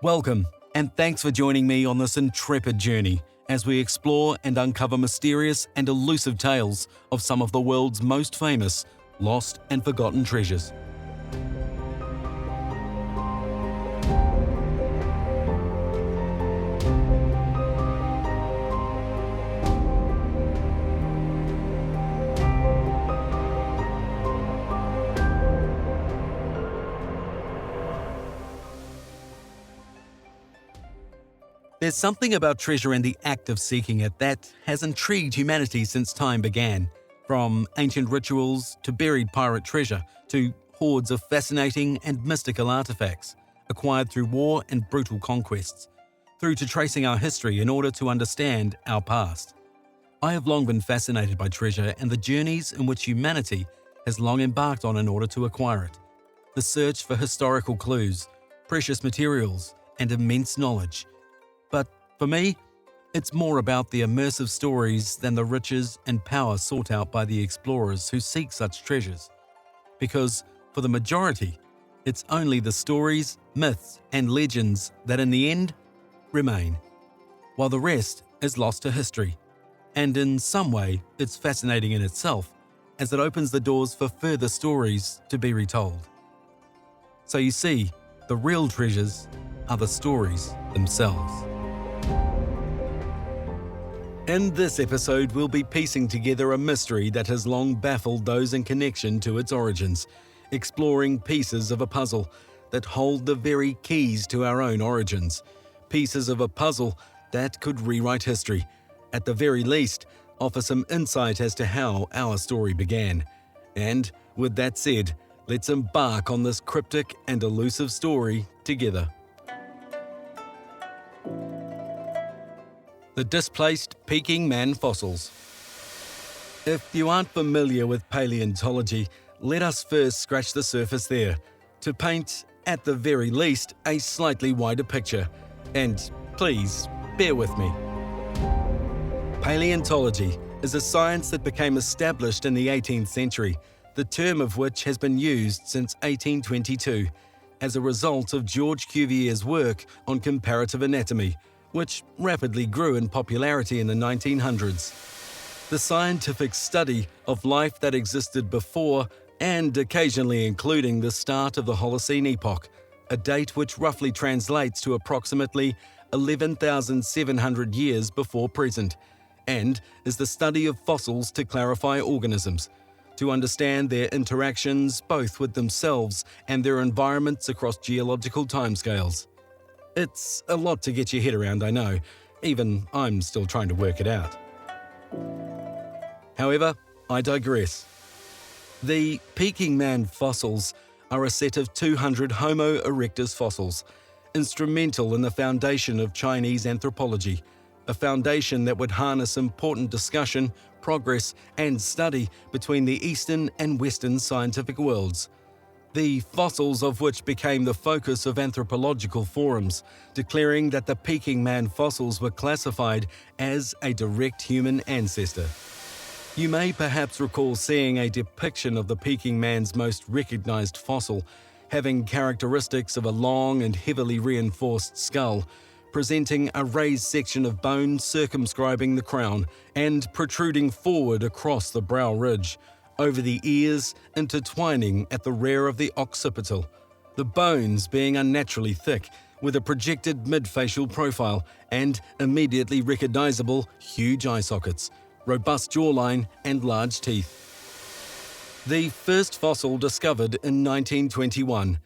Welcome, and thanks for joining me on this intrepid journey as we explore and uncover mysterious and elusive tales of some of the world's most famous, lost and forgotten treasures. There's something about treasure and the act of seeking it that has intrigued humanity since time began. From ancient rituals to buried pirate treasure to hoards of fascinating and mystical artifacts acquired through war and brutal conquests, through to tracing our history in order to understand our past. I have long been fascinated by treasure and the journeys in which humanity has long embarked on in order to acquire it. The search for historical clues, precious materials, and immense knowledge. But for me, it's more about the immersive stories than the riches and power sought out by the explorers who seek such treasures. Because, for the majority, it's only the stories, myths, and legends that in the end remain, while the rest is lost to history. And in some way, it's fascinating in itself, as it opens the doors for further stories to be retold. So you see, the real treasures are the stories themselves. In this episode, we'll be piecing together a mystery that has long baffled those in connection to its origins, exploring pieces of a puzzle that hold the very keys to our own origins, pieces of a puzzle that could rewrite history, at the very least, offer some insight as to how our story began. And with that said, let's embark on this cryptic and elusive story together. The displaced Peking man fossils. If you aren't familiar with paleontology, let us first scratch the surface there, to paint, at the very least, a slightly wider picture. And please, bear with me. Paleontology is a science that became established in the 18th century, the term of which has been used since 1822, as a result of George Cuvier's work on comparative anatomy, which rapidly grew in popularity in the 1900s. The scientific study of life that existed before and occasionally including the start of the Holocene epoch, a date which roughly translates to approximately 11,700 years before present, and is the study of fossils to clarify organisms, to understand their interactions both with themselves and their environments across geological timescales. It's a lot to get your head around, I know. Even I'm still trying to work it out. However, I digress. The Peking man fossils are a set of 200 Homo erectus fossils, instrumental in the foundation of Chinese anthropology, a foundation that would harness important discussion, progress, and study between the Eastern and Western scientific worlds. The fossils of which became the focus of anthropological forums, declaring that the Peking man fossils were classified as a direct human ancestor. You may perhaps recall seeing a depiction of the Peking man's most recognized fossil, having characteristics of a long and heavily reinforced skull, presenting a raised section of bone circumscribing the crown and protruding forward across the brow ridge, over the ears, intertwining at the rear of the occipital, the bones being unnaturally thick, with a projected mid-facial profile and immediately recognizable huge eye sockets, robust jawline, and large teeth. The first fossil discovered in 1921,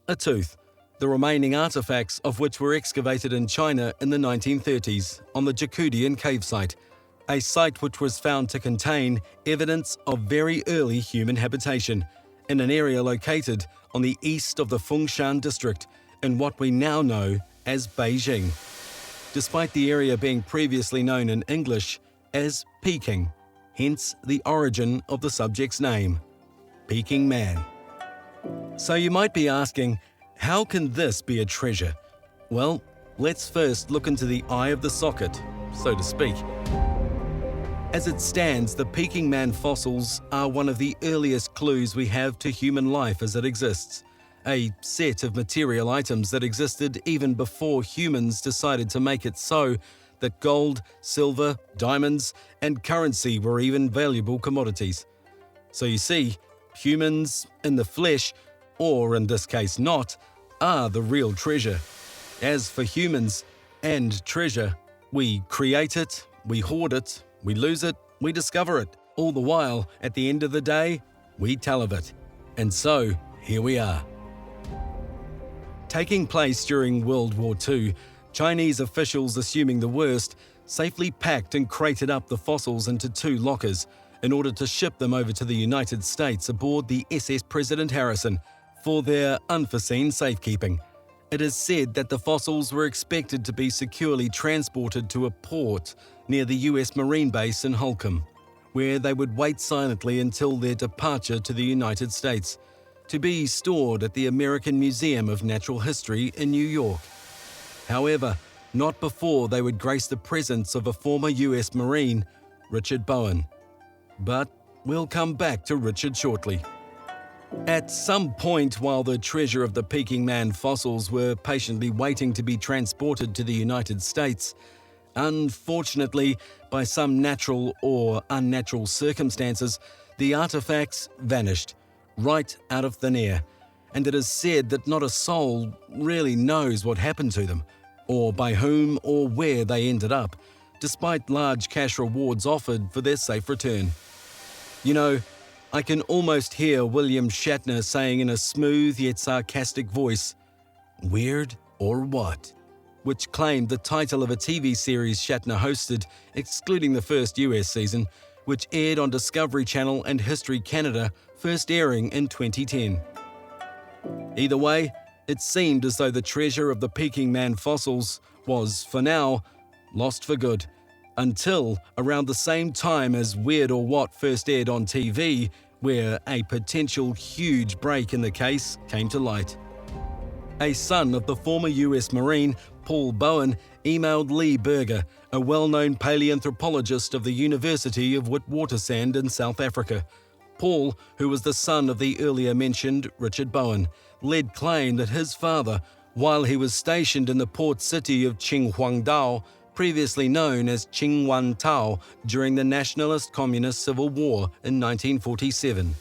a tooth, the remaining artifacts of which were excavated in China in the 1930s on the Jacudian cave site, a site which was found to contain evidence of very early human habitation in an area located on the east of the Fengshan district in what we now know as Beijing, despite the area being previously known in English as Peking, hence the origin of the subject's name, Peking man. So you might be asking, how can this be a treasure? Well, let's first look into the eye of the socket, so to speak. As it stands, the Peking man fossils are one of the earliest clues we have to human life as it exists, a set of material items that existed even before humans decided to make it so that gold, silver, diamonds, and currency were even valuable commodities. So you see, humans in the flesh, or in this case not, are the real treasure. As for humans and treasure, we create it, we hoard it, we lose it, we discover it. All the while, at the end of the day, we tell of it. And so, here we are. Taking place during World War II, Chinese officials, assuming the worst, safely packed and crated up the fossils into 2 lockers in order to ship them over to the United States aboard the SS President Harrison for their unforeseen safekeeping. It is said that the fossils were expected to be securely transported to a port near the US Marine base in Holcomb, where they would wait silently until their departure to the United States, to be stored at the American Museum of Natural History in New York. However, not before they would grace the presence of a former US Marine, Richard Bowen. But we'll come back to Richard shortly. At some point while the treasure of the Peking Man fossils were patiently waiting to be transported to the United States, unfortunately, by some natural or unnatural circumstances, the artifacts vanished, right out of thin air, and it is said that not a soul really knows what happened to them, or by whom or where they ended up, despite large cash rewards offered for their safe return. You know, I can almost hear William Shatner saying in a smooth yet sarcastic voice, "Weird or what?" which claimed the title of a TV series Shatner hosted, excluding the first US season, which aired on Discovery Channel and History Canada, first airing in 2010. Either way, it seemed as though the treasure of the Peking Man fossils was, for now, lost for good, until around the same time as Weird or What first aired on TV, where a potential huge break in the case came to light. A son of the former US Marine, Paul Bowen, emailed Lee Berger, a well-known paleoanthropologist of the University of Witwatersrand in South Africa. Paul, who was the son of the earlier mentioned Richard Bowen, led claim that his father, while he was stationed in the port city of Qinhuangdao, previously known as Qingwantao, during the Nationalist Communist Civil War in 1947.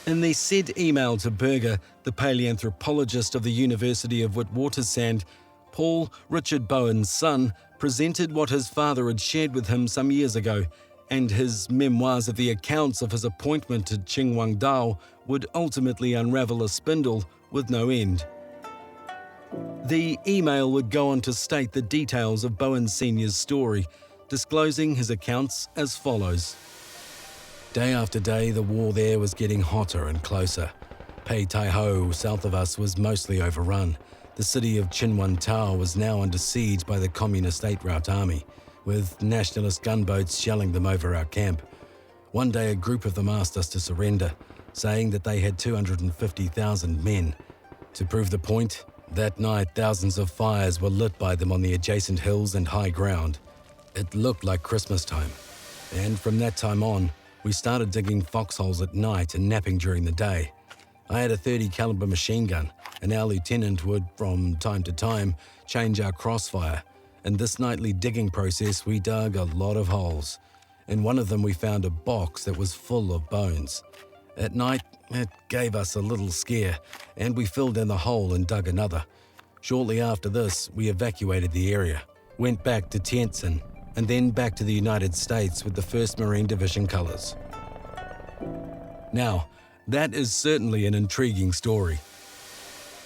In the said email to Berger, the paleoanthropologist of the University of Witwatersrand, Paul, Richard Bowen's son, presented what his father had shared with him some years ago, and his memoirs of the accounts of his appointment to Qingwangdao would ultimately unravel a spindle with no end. The email would go on to state the details of Bowen Sr.'s story, disclosing his accounts as follows. Day after day, the war there was getting hotter and closer. Pei Tai Ho, south of us, was mostly overrun. The city of Qinhuangdao was now under siege by the Communist 8th Route Army, with nationalist gunboats shelling them over our camp. One day, a group of them asked us to surrender, saying that they had 250,000 men. To prove the point, that night, thousands of fires were lit by them on the adjacent hills and high ground. It looked like Christmas time. And from that time on, we started digging foxholes at night and napping during the day. I had a .30 caliber machine gun, and our lieutenant would, from time to time, change our crossfire. In this nightly digging process, we dug a lot of holes. In one of them, we found a box that was full of bones. At night, it gave us a little scare, and we filled in the hole and dug another. Shortly after this, we evacuated the area, went back to Tientsin, and then back to the United States with the 1st Marine Division colors. Now, that is certainly an intriguing story.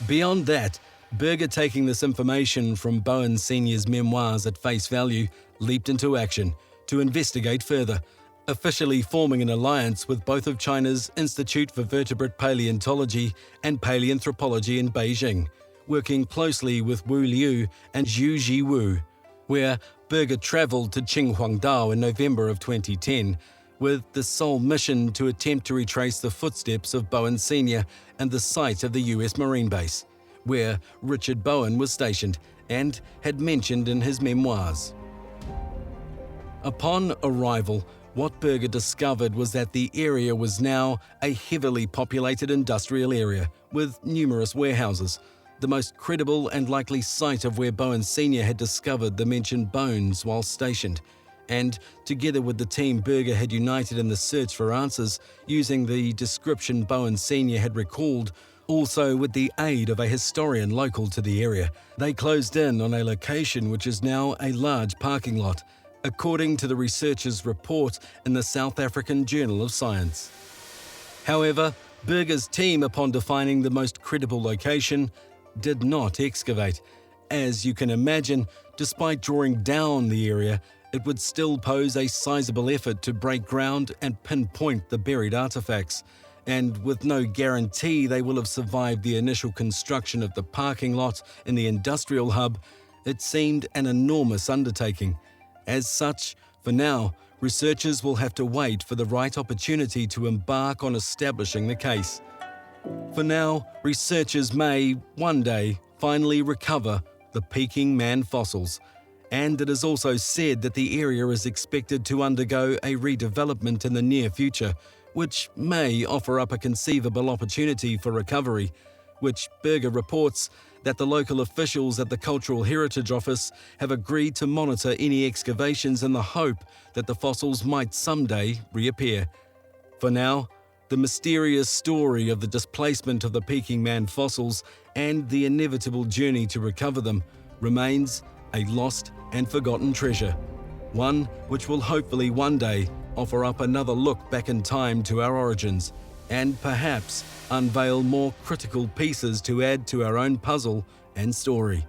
Beyond that, Berger, taking this information from Bowen Sr.'s memoirs at face value, leaped into action to investigate further, officially forming an alliance with both of China's Institute for Vertebrate Paleontology and Paleanthropology in Beijing, working closely with Wu Liu and Zhu Jiwu, where Berger travelled to Qinhuangdao in November of 2010, with the sole mission to attempt to retrace the footsteps of Bowen Sr. and the site of the US Marine Base, where Richard Bowen was stationed and had mentioned in his memoirs. Upon arrival, What Berger discovered was that the area was now a heavily populated industrial area with numerous warehouses, the most credible and likely site of where Bowen Sr. had discovered the mentioned bones while stationed. And together with the team Berger had united in the search for answers using the description Bowen Sr. had recalled, also with the aid of a historian local to the area, they closed in on a location which is now a large parking lot, according to the researchers' report in the South African Journal of Science. However, Berger's team, upon defining the most credible location, did not excavate. As you can imagine, despite drawing down the area, it would still pose a sizable effort to break ground and pinpoint the buried artifacts. And with no guarantee they will have survived the initial construction of the parking lot in the industrial hub, it seemed an enormous undertaking. As such, for now, researchers will have to wait for the right opportunity to embark on establishing the case. For now, researchers may, one day, finally recover the Peking man fossils, and it is also said that the area is expected to undergo a redevelopment in the near future, which may offer up a conceivable opportunity for recovery, which Berger reports that the local officials at the Cultural Heritage Office have agreed to monitor any excavations in the hope that the fossils might someday reappear. For now, the mysterious story of the displacement of the Peking man fossils and the inevitable journey to recover them remains a lost and forgotten treasure, one which will hopefully one day offer up another look back in time to our origins and perhaps unveil more critical pieces to add to our own puzzle and story.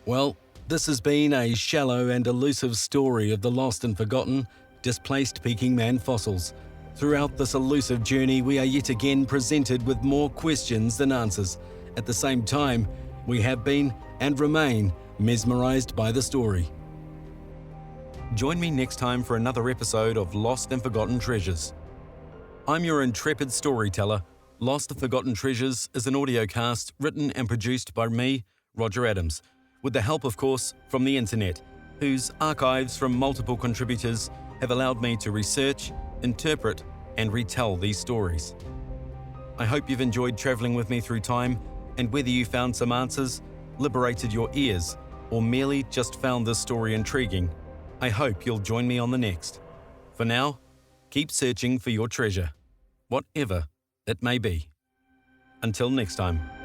Well, this has been a shallow and elusive story of the lost and forgotten, displaced Peking man fossils. Throughout this elusive journey, we are yet again presented with more questions than answers. At the same time, we have been and remain mesmerized by the story. Join me next time for another episode of Lost and Forgotten Treasures. I'm your intrepid storyteller. Lost and Forgotten Treasures is an audiocast written and produced by me, Roger Adams, with the help, of course, from the internet, whose archives from multiple contributors have allowed me to research, interpret, and retell these stories. I hope you've enjoyed traveling with me through time, and whether you found some answers, liberated your ears, or merely just found this story intriguing, I hope you'll join me on the next. For now, keep searching for your treasure, whatever it may be. Until next time.